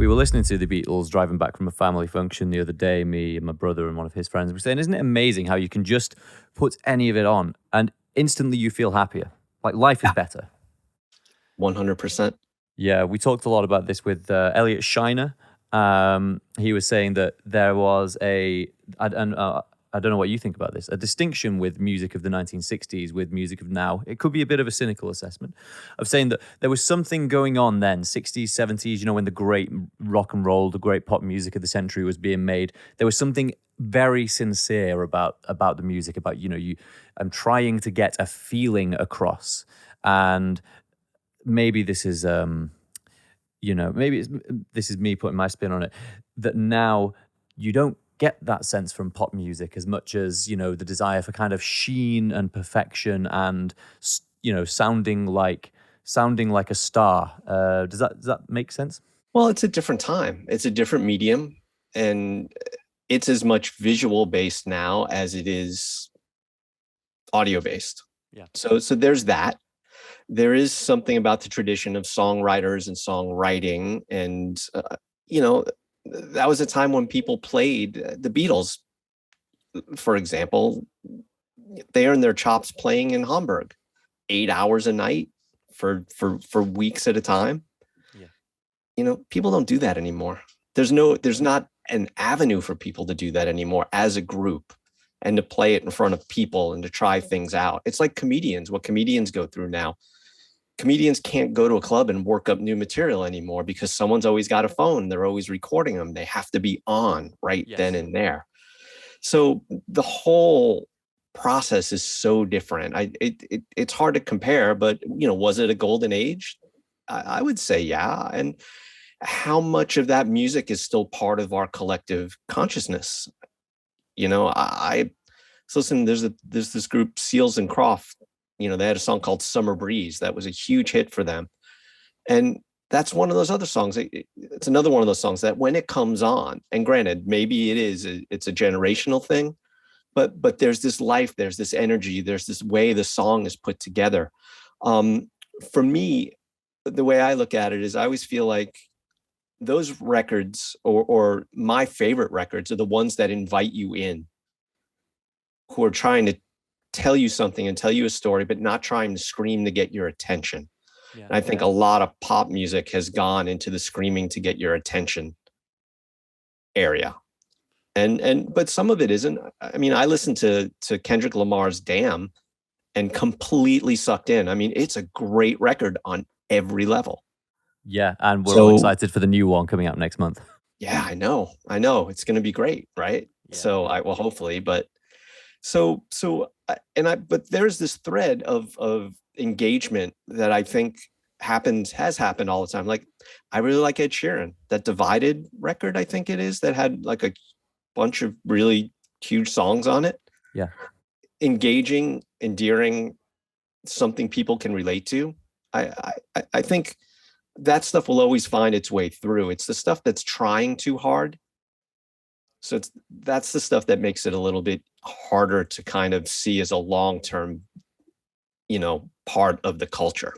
We were listening to the Beatles driving back from a family function the other day, me and my brother and one of his friends. We're saying, isn't it amazing how you can just put any of it on and instantly you feel happier? Like life is better. 100%. Yeah, we talked a lot about this with Elliot Shiner. He was saying that there was I don't know what you think about this, a distinction with music of the 1960s with music of now. It could be a bit of a cynical assessment of saying that there was something going on then, 60s, 70s, you know, when the great rock and roll, the great pop music of the century was being made. There was something very sincere about the music, about, you know, I'm trying to get a feeling across. And maybe this is, you know, this is me putting my spin on it, that now you don't get that sense from pop music as much as, you know, the desire for kind of sheen and perfection and, you know, sounding like a star. Does that make sense? Well, it's a different time. It's a different medium, and it's as much visual based now as it is audio based. Yeah. So there's that. There is something about the tradition of songwriters and songwriting, and you know, that was a time when people played the Beatles, for example. They earned their chops playing in Hamburg, 8 hours a night for weeks at a time. Yeah. You know, people don't do that anymore. There's not an avenue for people to do that anymore as a group and to play it in front of people and to try things out. It's like comedians, what comedians go through now. Comedians can't go to a club and work up new material anymore because someone's always got a phone. They're always recording them. They have to be on right then and there. So the whole process is so different. It's hard to compare, but you know, was it a golden age? I would say, yeah. And how much of that music is still part of our collective consciousness? You know, so listen, there's this group, Seals and Croft. You know, they had a song called Summer Breeze that was a huge hit for them. And that's one of those other songs. It's another one of those songs that when it comes on, and granted, maybe it's a generational thing, but there's this life, there's this energy, there's this way the song is put together. For me, the way I look at it is I always feel like those records or my favorite records are the ones that invite you in, who are trying to tell you something and tell you a story, but not trying to scream to get your attention. Yeah. And I think a lot of pop music has gone into the screaming to get your attention area. But some of it isn't. I mean, I listened to Kendrick Lamar's Damn and completely sucked in. I mean, it's a great record on every level. Yeah, and we're all excited for the new one coming out next month. Yeah, I know. It's going to be great, right? Yeah. So I will hopefully, but but there's this thread of engagement that I think has happened all the time. Like, I really like Ed Sheeran, that Divided record, I think it is, that had like a bunch of really huge songs on it. Yeah. Engaging, endearing, something people can relate to. I think that stuff will always find its way through. It's the stuff that's trying too hard. So that's the stuff that makes it a little bit harder to kind of see as a long-term, you know, part of the culture.